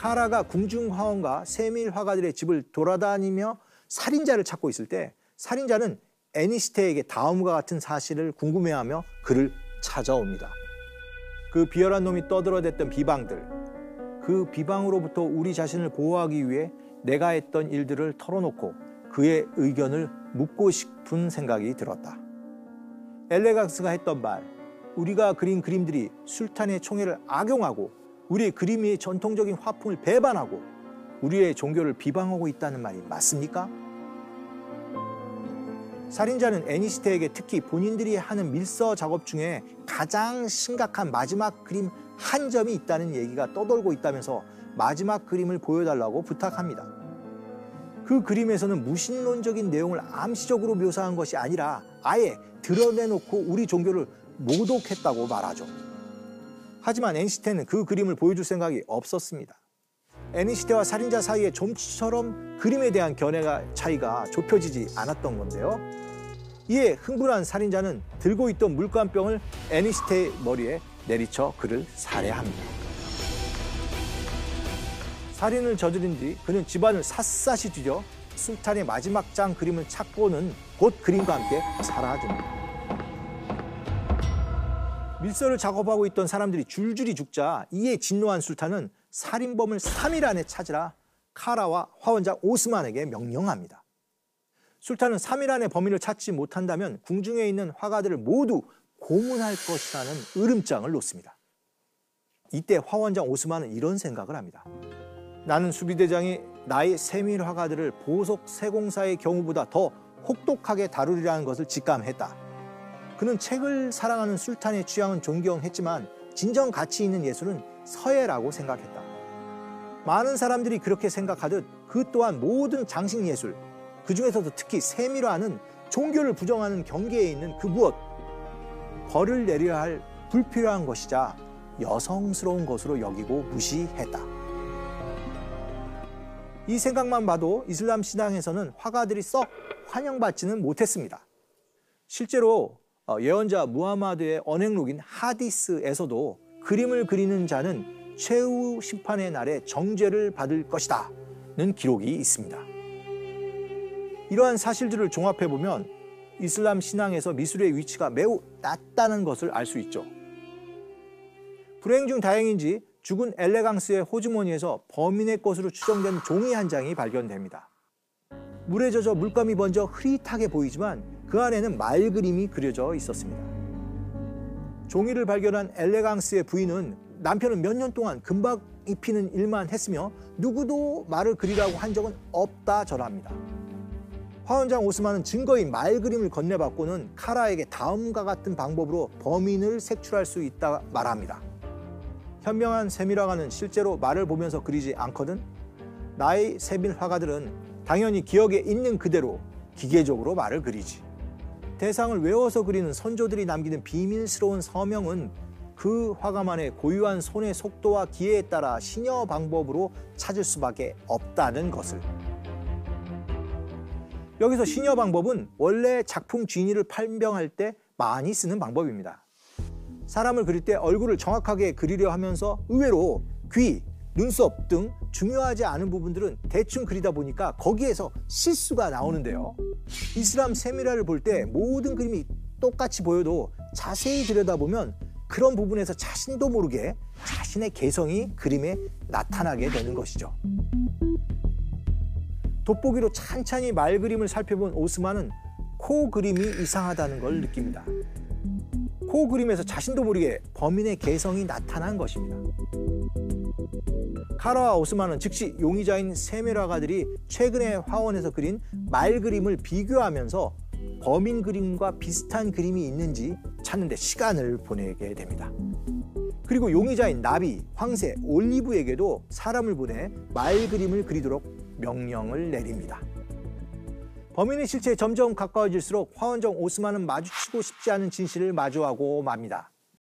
카라가 궁중 화원과 세밀 화가들의 집을 돌아다니며 살인자를 찾고 있을 때 살인자는 애니스테에게 다음과 같은 사실을 궁금해하며 그를 찾아옵니다. 그 비열한 놈이 떠들어댔던 비방들, 그 비방으로부터 우리 자신을 보호하기 위해 내가 했던 일들을 털어놓고 그의 의견을 묻고 싶은 생각이 들었다. 엘레강스가 했던 말, 우리가 그린 그림들이 술탄의 총애를 악용하고 우리의 그림의 전통적인 화풍을 배반하고 우리의 종교를 비방하고 있다는 말이 맞습니까? 살인자는 애니스테에게 특히 본인들이 하는 밀서 작업 중에 가장 심각한 마지막 그림 한 점이 있다는 얘기가 떠돌고 있다면서 마지막 그림을 보여달라고 부탁합니다. 그 그림에서는 무신론적인 내용을 암시적으로 묘사한 것이 아니라 아예 드러내놓고 우리 종교를 모독했다고 말하죠. 하지만 애니스테는 그 그림을 보여줄 생각이 없었습니다. 애니스테와 살인자 사이에 좀처럼 그림에 대한 견해가 차이가 좁혀지지 않았던 건데요. 이에 흥분한 살인자는 들고 있던 물감병을 애니스테의 머리에 내리쳐 그를 살해합니다. 살인을 저지른 뒤 그는 집안을 샅샅이 뒤져 술탄의 마지막 장 그림을 찾고는 곧 그림과 함께 사라집니다. 밀서를 작업하고 있던 사람들이 줄줄이 죽자 이에 진노한 술탄은 살인범을 3일 안에 찾으라 카라와 화원장 오스만에게 명령합니다. 술탄은 3일 안에 범인을 찾지 못한다면 궁중에 있는 화가들을 모두 고문할 것이라는 으름장을 놓습니다. 이때 화원장 오스만은 이런 생각을 합니다. 나는 수비대장이 나의 세밀 화가들을 보석 세공사의 경우보다 더 혹독하게 다루리라는 것을 직감했다. 그는 책을 사랑하는 술탄의 취향은 존경했지만 진정 가치 있는 예술은 서예라고 생각했다. 많은 사람들이 그렇게 생각하듯 그 또한 모든 장식 예술, 그 중에서도 특히 세밀화는 종교를 부정하는 경계에 있는 그 무엇, 벌을 내려야 할 불필요한 것이자 여성스러운 것으로 여기고 무시했다. 이 생각만 봐도 이슬람 신앙에서는 화가들이 썩 환영받지는 못했습니다. 실제로 예언자 무하마드의 언행록인 하디스에서도 그림을 그리는 자는 최후 심판의 날에 정죄를 받을 것이다 는 기록이 있습니다. 이러한 사실들을 종합해보면 이슬람 신앙에서 미술의 위치가 매우 낮다는 것을 알 수 있죠. 불행 중 다행인지 죽은 엘레강스의 호주머니에서 범인의 것으로 추정된 종이 한 장이 발견됩니다. 물에 젖어 물감이 번져 흐릿하게 보이지만 그 안에는 말 그림이 그려져 있었습니다. 종이를 발견한 엘레강스의 부인은 남편은 몇 년 동안 금박 입히는 일만 했으며 누구도 말을 그리라고 한 적은 없다 전합니다. 화원장 오스만은 증거인 말 그림을 건네받고는 카라에게 다음과 같은 방법으로 범인을 색출할 수 있다 말합니다. 현명한 세밀화가는 실제로 말을 보면서 그리지 않거든. 나의 세밀 화가들은 당연히 기억에 있는 그대로 기계적으로 말을 그리지. 대상을 외워서 그리는 선조들이 남기는 비밀스러운 서명은 그 화가만의 고유한 손의 속도와 기회에 따라 시녀 방법으로 찾을 수밖에 없다는 것을. 여기서 시녀 방법은 원래 작품 진위를 판명할 때 많이 쓰는 방법입니다. 사람을 그릴 때 얼굴을 정확하게 그리려 하면서 의외로 귀, 눈썹 등 중요하지 않은 부분들은 대충 그리다 보니까 거기에서 실수가 나오는데요. 이슬람 세밀화를 볼 때 모든 그림이 똑같이 보여도 자세히 들여다보면 그런 부분에서 자신도 모르게 자신의 개성이 그림에 나타나게 되는 것이죠. 돋보기로 찬찬히 말 그림을 살펴본 오스만은 코 그림이 이상하다는 걸 느낍니다. 코 그림에서 자신도 모르게 범인의 개성이 나타난 것입니다. 카라와 오스만은 즉시 용의자인 세밀화가들이 최근에 화원에서 그린 말 그림을 비교하면서 범인 그림과 비슷한 그림이 있는지 찾는 데 시간을 보내게 됩니다. 그리고 용의자인 나비, 황새, 올리브에게도 사람을 보내 말 그림을 그리도록 명령을 내립니다. 범인의 실체에 점점 가까워질수록 화원장 오스만은 마주치고 싶지 않은 진실을 마주하고 맙니다.